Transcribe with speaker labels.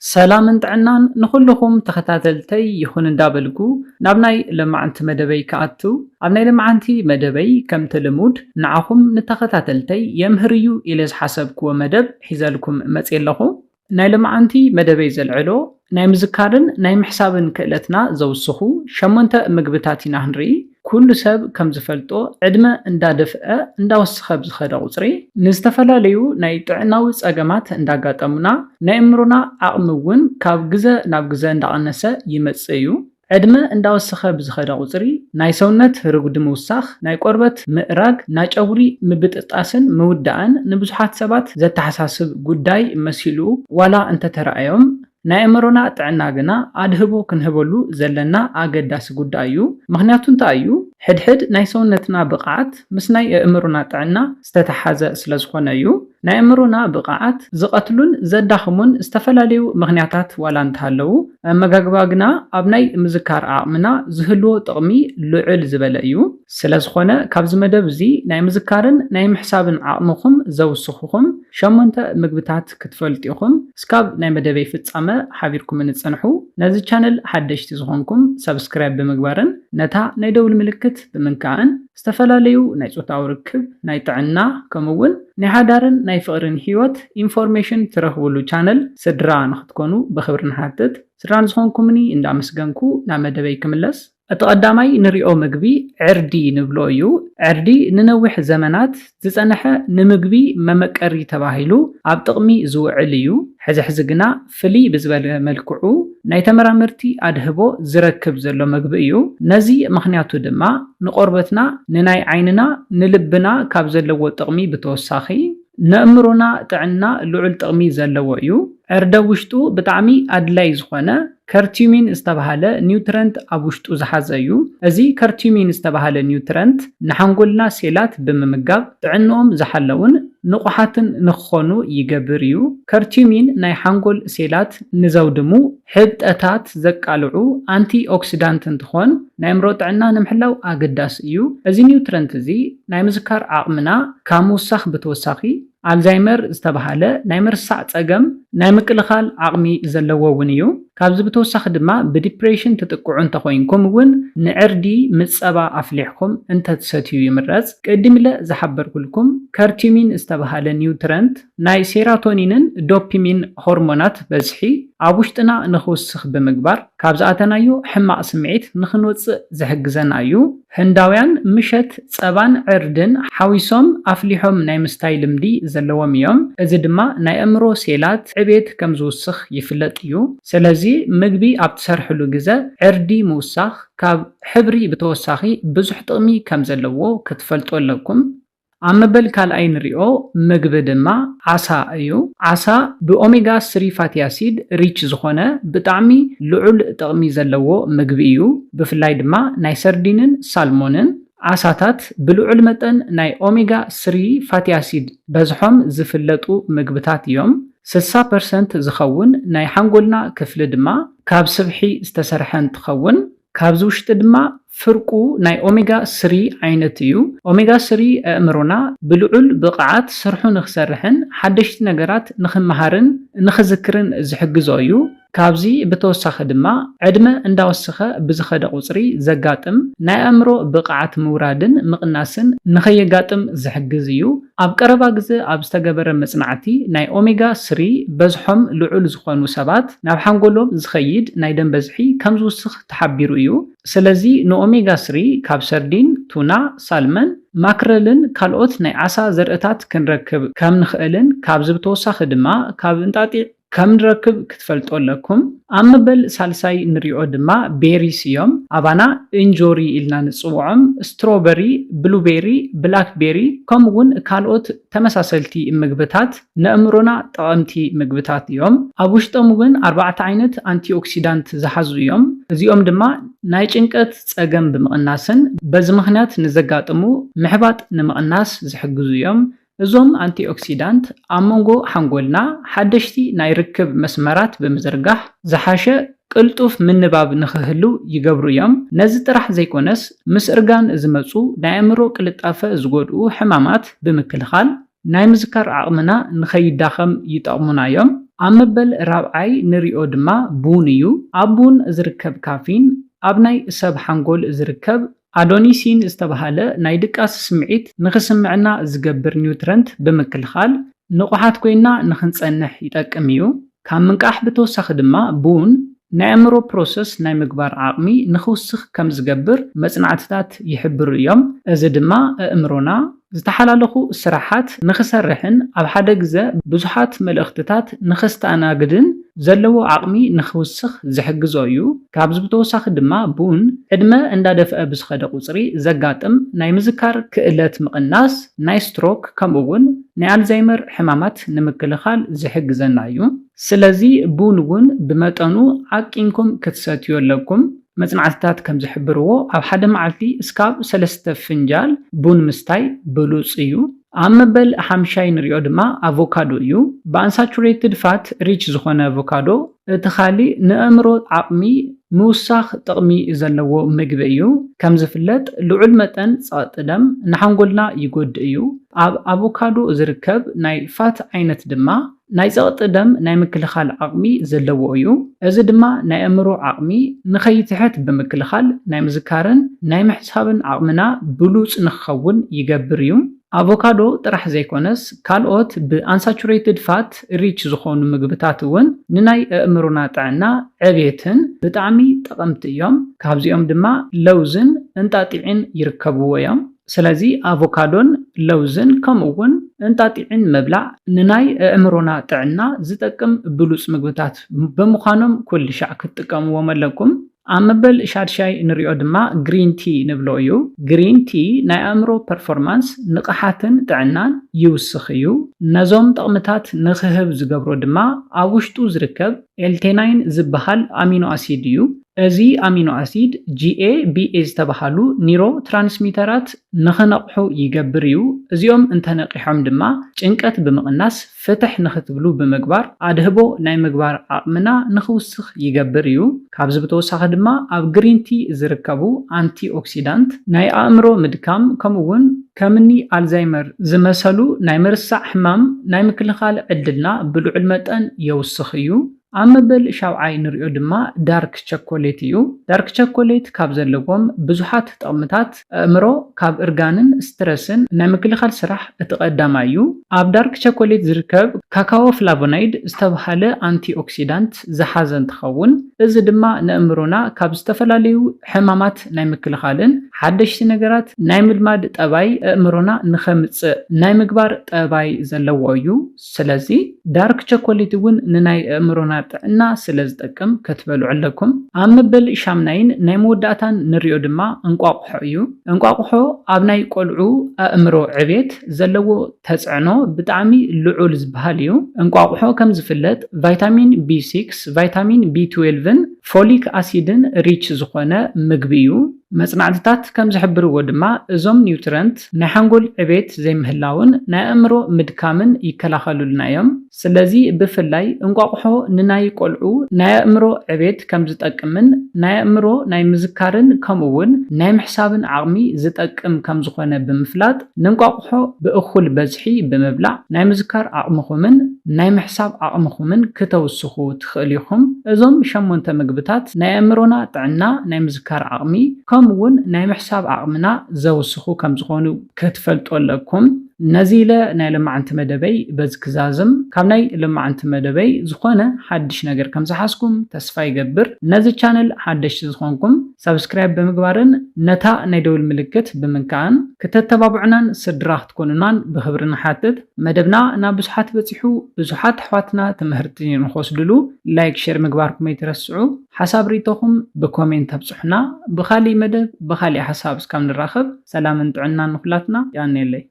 Speaker 1: سلام طعنان نخلكم تخاتلتي يخون اندابلكو نابناي لمعنت مدبي كاتو ابناي لمعنتي مدبي كم تلمود نعاكم نتخاتلتي يمهريو إليز حسبكو مدب حزالكم متيلخو ناي لمعنتي مدبي زلعلو ناي مزكارن ناي محسابن كالتنا زوسخو شمونتا مقبتاتينا هنري كل سب كم زفلتو عدما اندا دفئة اندا وسخب زخدا غصري نستفلاليو ناي طعناوز اقامات اندا قاتمنا ناي امرونا عقمون كاب غزة ناب غزة اندا قنسة يمتسيو عدما اندا وسخب زخدا غصري ناي سونت رقود موساخ ناي قربت مقراق ناي جاوري مبتتاسن مودان نبزحات سبات زت حساسب قداي مسيلو ولا انت ترأيهم ناي امرونا طعناغنا ادهبو كنهبلو زلنا اقداس قدايو مغنياتون تايو حد ناي سونتنا بقعات مس ناي امرونا طعنا استتحازة سلازخونايو ناي امرونا بقعات زقتلون زداخمون استفلاليو مغنياتات ولا انتهالو مغاقباقنا ابناي مزكار عقمنا زهلو تغمي لعل زبلايو سلازخونا كابز مدبزي ناي مزكارن ناي محسابن عقمكم زوسخوكم شمونتا مقبتات كتفلتيكم سكاب ناي مدبي فتسامة حابيركم نتصنحو نازي چانل حدشتي زخونكم سبسكرايب بمقبارن نتا ناي دول ملكت بمنكاين استفلاليو ناي صوتاو ركب ناي طعنا كمون ناي حدارن ناي فقرن هيوت انفورميشن ترخبولو چانل سدرا نختكونو بخبرن حاتت سدران زخونكمني اندا مسگنكو نا مدبي كملس اتقدامي نريو مقبي عردي نبلويو عردي ننوح زمانات زصنحه نمقبي ممقري تباهيلو اب طقمي زوعليو حزحزقنا فلي بزبل ملكعو ناي تمرامرتي ادهبو زركب زلو مقبيو نزي مخنياتو دما نقربتنا نناي عيننا نلبنا كاب زلو طقمي بتوساخي نأمرونا تعنا لعل طقمي زلو ايو عردا وشتو بطعمي ادلاي زخونه كرتيمين استبهاله نيوترنت ابوشتو زحازيو ازي كرتيمين استبهاله نيوترنت نحنقولنا سيلات بممقاب طعنهم زحلون نقحاتن نخونو يقبريو كرتيمين ناي حنقول سيلات نزودمو حبتات زقالعو انتي اوكسيدانت انتخون نايمرو طعنا نمحلاو اقداس ايو ازي نيوترنت زي ناي مزكار عقمنا كاموساخ بتوساخي አልዛይመር ዝተባሃለ ናይ ምርሳዕ ፀገም ናይ ምቅልኻል ዓቕሚ ዘለዎ እውን እዩ ካብዚ ብተወሳኺ ድማ ብዲፕሬሽን ተጠቅዑ እንተኮይንኩም እውን ንዕርዲ ምፀባ ኣፍሊሕኩም እንተትሰትዩ ይምረፅ ቀዲምለ ዝሓበርኩልኩም ከርቲሚን ዝተባሃለ ኒውትረንት ናይ ሴራቶኒንን ዶፓሚን ሆርሞናት በዝሒ ኣብ ውሽጥና ንኽውስኽ ብምግባር ካብ ዝኣተናዮ ሕማቕ ስምዒት ንኽንወፅእ ዝሕግዘና እዩ ህንዳውያን ምሸት ፀባን ዕርድን ሓዊሶም ኣፍሊሖም ናይ ምስታይ ልምዲ ዘለዎም እዮም እዚ ድማ ናይ ኣእምሮ ሴላት ዕቤት ከም ዝውስኽ ይፍለጥ እዩ ስለዚ ምግቢ ኣብ ትሰርሕሉ ግዜ ዕርዲ ምውሳኽ ካብ ሕብሪ ብተወሳኺ ብዙሕ ጥቕሚ ከም ዘለዎ ክትፈልጡ ኣለኩም ኣመበል ካልኣይ ንሪኦ ምግቢ ድማ ዓሳ እዩ ዓሳ ብኦሜጋ 3 ፋቲ ኣሲድ ሪች ዝኾነ ብጣዕሚ ልዑል ጥቕሚ ዘለዎ ምግቢ እዩ ብፍላይ ድማ ናይ ሰርዲንን ሳልሞንን ዓሳታት ብልዑል መጠን ናይ ኦሜጋ 3 ፋቲ ኣሲድ በዝሖም ዝፍለጡ ምግብታት እዮም 60% ዝኸውን ናይ ሓንጎልና ክፍሊ ድማ ካብ ስብሒ ዝተሰርሐ እንትኸውን ካብዚ ውሽጢ ድማ ፍርቁ ናይ ኦሜጋ 3 ዓይነት እዩ ኦሜጋ 3 ኣእምሮና ብልዑል ብቕዓት ስርሑ ንኽሰርሕን ሓደሽቲ ነገራት ንኽመሃርን ንኽዝክርን ዝሕግዞ እዩ ካብዚ ብተወሳኺ ድማ ዕድመ እንዳወሰኸ ብዝኸደ ቁፅሪ ዘጋጥም ናይ ኣእምሮ ብቕዓት ምውራድን ምቕናስን ንኸየጋጥም ዝሕግዝ እዩ ኣብ ቀረባ ግዜ ኣብ ዝተገበረ መጽናዕቲ ናይ ኦሜጋ 3 በዝሖም ልዑል ዝኾኑ ሰባት ናብ ሓንጎሎም ዝኸይድ ናይ ደም በዝሒ ከም ዝውስኽ ተሓቢሩ እዩ ስለዚ ንኦሜጋ 3 ካብ ሰርዲን ቱና ሳልመን ማክረልን ካልኦት ናይ ዓሳ ዘርእታት ክንረክብ ከም ንኽእልን ካብዚ ብተወሳኺ ድማ ካብ እንጣጢዕ ከም ንረክብ ክትፈልጡ ኣለኩም ኣመበል ሳልሳይ ንሪኦ ድማ ቤሪስ እዮም ኣባና እንጆሪ ኢልና ንፅውዖም ስትሮበሪ ብሉቤሪ ብላክቤሪ ከምኡውን ካልኦት ተመሳሰልቲ ምግብታት ንኣእምሮና ጠቐምቲ ምግብታት እዮም ኣብ ውሽጦም እውን 4 ዓይነት አንቲኦክሲዳንት ዝሓዙ እዮም እዚኦም ድማ ናይ ጭንቀት ፀገም ብምቕናስን በዚ ምኽንያት ንዘጋጥሙ ምሕባጥ ንምቕናስ ዝሕግዙ እዮም እዞም አንቲኦክሲዳንት ኣብ መንጎ ሓንጎልና ሓደሽቲ ናይ ርክብ መስመራት ብምዝርጋሕ ዝሓሸ ቅልጡፍ ምንባብ ንኽህሉ ይገብሩ እዮም ነዚ ጥራሕ ዘይኮነስ ምስ እርጋን ዝመፁ ናይ ኣእምሮ ቅልጣፈ ዝጎድኡ ሕማማት ብምክልኻል ናይ ምዝካር ዓቕምና ንኸይዳኸም ይጠቕሙና እዮም ኣብ መበል ራብዓይ ንሪኦ ድማ ቡን እዩ። ኣብ ቡን ዝርከብ ካፊን ኣብ ናይ ሰብ ሓንጎል ዝርከብ ኣዶኒሲን ዝተባሃለ ናይ ድቃስ ስምዒት ንኽስምዕና ዝገብር ኒውትረንት ብምክልኻል ንቑሓት ኮይና ንኽንጸንሕ ይጠቅም እዩ። ካብ ምንቃሕ ብተወሳኺ ድማ ቡን ናይ ኣእምሮ ፕሮሰስ ናይ ምግባር ዓቕሚ ንኽውስኽ ከም ዝገብር መጽናዕትታት ይሕብሩ እዮም። እዚ ድማ ኣእምሮና ዝተሓላለኹ ስራሓት ንኽሰርሕን ኣብ ሓደ ግዜ ብዙሓት መልእኽትታት ንኽስተኣናግድን ዘለዎ ዓቕሚ ንኽውስኽ ዝሕግዞ እዩ። ካብዚ ብተወሳኺ ድማ ቡን ዕድመ እንዳደፍአ ብዝኸደ ቁፅሪ ዘጋጥም ናይ ምዝካር ክእለት ምቕናስ፣ ናይ ስትሮክ ከምኡውን ናይ ኣልዛይመር ሕማማት ንምክልኻል ዝሕግዘና እዩ። ስለዚ ቡን እውን ብመጠኑ ዓቂንኩም ክትሰትዩ ኣለኩም። መጽናዕትታት ከም ዝሕብርዎ ኣብ ሓደ መዓልቲ እስካብ 3 ፍንጃል ቡን ምስታይ ብሉጽ እዩ። ኣብ መበል 5 ንሪኦ ድማ ኣቮካዶ እዩ። ብኣንሳቹሬትድ ፋት ሪች ዝኾነ ኣቮካዶ እቲ ካሊእ ንኣእምሮ ዓቕሚ ምውሳኽ ጥቕሚ ዘለዎ ምግቢ እዩ። ከም ዝፍለጥ ልዑል መጠን ጸቕጢ ደም ንሓንጎልና ይጎድእ እዩ። ኣብ ኣቮካዶ ዝርከብ ናይ ፋት ዓይነት ድማ ናይ ጸቕጢ ደም ናይ ምክልኻል ዓቕሚ ዘለዎ እዩ። እዚ ድማ ናይ ኣእምሮ ዓቕሚ ንኸይትሕት ብምክልኻል ናይ ምዝካርን ናይ ምሕሳብን ዓቕምና ብሉጽ ንኽኸውን ይገብር እዩ። ኣቮካዶ ጥራሕ ዘይኮነስ ካልኦት ብኣንሳቹሬትድ ፋት ሪች ዝኾኑ ምግብታት እውን ንናይ ኣእምሮና ጥዕና ዕብየትን ብጣዕሚ ጠቐምቲ እዮም። ካብዚኦም ድማ ለውዝን እንጣጢዕን ይርከብዎ እዮም። ስለዚ ኣቮካዶን ለውዝን ከምኡውን እንጣጢዕን ምብላዕ ንናይ ኣእምሮና ጥዕና ዝጠቅም ብሉጽ ምግብታት ብምዃኖም ኩሉ ሻዕ ክትጥቀምዎም ኣለኩም። ኣብ መበል 6 ንሪኦ ድማ ግሪን ቲ ንብሎ እዩ። ግሪን ቲ ናይ ኣእምሮ ፐርፎርማንስ ንቕሓትን ጥዕናን ይውስኽ እዩ። ነዞም ጥቕምታት ንኽህብ ዝገብሮ ድማ ኣብ ውሽጡ ዝርከብ ኤልቴናይን ዝበሃል ኣሚኖ ኣሲድ እዩ። እዚ ኣሚኖ ኣሲድ GABA ዝተባሃሉ ኒሮ ትራንስሚተራት ንኽነቕሑ ይገብር እዩ። እዚኦም እንተነቂሖም ድማ ጭንቀት ብምቕናስ ፍትሕ ንኽትብሉ ብምግባር ኣድህቦ ናይ ምግባር ዓቕምና ንኽውስኽ ይገብር እዩ። ካብዚ ብተወሳኺ ድማ ኣብ ግሪን ቲ ዝርከቡ አንቲኦክሲዳንት ናይ ኣእምሮ ምድካም ከምኡውን ከምኒ ኣልዛይመር ዝመሰሉ ናይ ምርሳዕ ሕማም ናይ ምክልኻል ዕድልና ብልዑል መጠን የውስኽ እዩ። ኣብ መበል 7 ንሪኦ ድማ ዳርክ ቸኮሌት እዩ። ዳርክ ቸኮሌት ካብ ዘለዎም ብዙሓት ጥቕምታት ኣእምሮ ካብ እርጋንን ስትረስን ናይ ምክልኻል ስራሕ እቲ ቀዳማይ እዩ። ኣብ ዳርክ ቸኮሌት ዝርከብ ካካኦ ፍላቮናይድ ዝተባሃለ አንቲኦክሲዳንት ዝሓዘ እንትኸውን እዚ ድማ ንኣእምሮና ካብ ዝተፈላለዩ ሕማማት ናይ ምክልኻልን ሓደሽቲ ነገራት ናይ ምልማድ ጠባይ ኣእምሮና ንኸምፅእ ናይ ምግባር ጠባይ ዘለዎ እዩ። ስለዚ ዳርክ ቸኮሌት እውን ንናይ ኣእምሮና ጥዕና ስለ ዝጠቅም ክትበልዑ ኣለኩም። ኣብ መበል 8 ናይ መወዳእታን ንሪኦ ድማ እንቋቑሖ እዩ። እንቋቑሖ ኣብ ናይ ቆልዑ ኣእምሮ ዕብየት ዘለዎ ተፅዕኖ ብጣዕሚ ልዑል ዝበሃል እዩ። እንቋቑሖ ከም ዝፍለጥ ቫይታሚን B6፣ ቫይታሚን B12ን ፎሊክ ኣሲድን ሪች ዝኾነ ምግቢ እዩ። መጽናዕትታት ከም ዝሕብርዎ ድማ እዞም ኒውትረንት ናይ ሓንጎል ዕብየት ዘይምህላውን ናይ ኣእምሮ ምድካምን ይከላኸሉልና እዮም። ስለዚ ብፍላይ እንቋቑሖ ንናይ ቆልዑ ናይ ኣእምሮ ዕብየት ከም ዝጠቅምን ናይ ኣእምሮ ናይ ምዝካርን ከምኡውን ናይ ምሕሳብን ዓቕሚ ዝጠቅም ከም ዝኾነ ብምፍላጥ ንእንቋቑሖ ብእኹል በዝሒ ብምብላዕ ናይ ምዝካር ዓቕምኹምን ናይ ምሕሳብ ዓቕምኹምን ክተውስኹ ትኽእል ኢኹም። እዞም 8 ምግብታት ናይ ኣእምሮና ጥዕና ናይ ምዝካር ዓቕሚ ከምኡውን ናይ ምሕሳብ ዓቕምና ዘውስኹ ከም ዝኾኑ ክትፈልጡ ኣለኩም። ነዚ ኢለ ናይ ልማዓንቲ መደበይ በዚ ክዛዝም ካብ ናይ ልማዓንቲ መደበይ ዝኾነ ሓድሽ ነገር ከም ዝሓስኩም ተስፋ ይገብር። ነዚ ቻነል ሓደሽቲ ዝኾንኩም ሰብስክራይብ ብምግባርን ነታ ናይ ደውል ምልክት ብምንካእን ክተተባብዑናን ስድራ ክትኮኑናን ብኽብሪ ንሓትት። መደብና ናብ ብዙሓት በፂሑ ብዙሓት ኣሕዋትና ትምህርቲ ንኽወስድሉ ላይክ ሼር ምግባርኩም ኣይትረስዑ። ሓሳብ ሪቶኹም ብኮሜንት ኣብፅሑና። ብኻሊእ መደብ ብኻሊእ ሓሳብ እስካብ ንራኸብ ሰላምን ጥዕናን ንኹላትና። ያኔለይ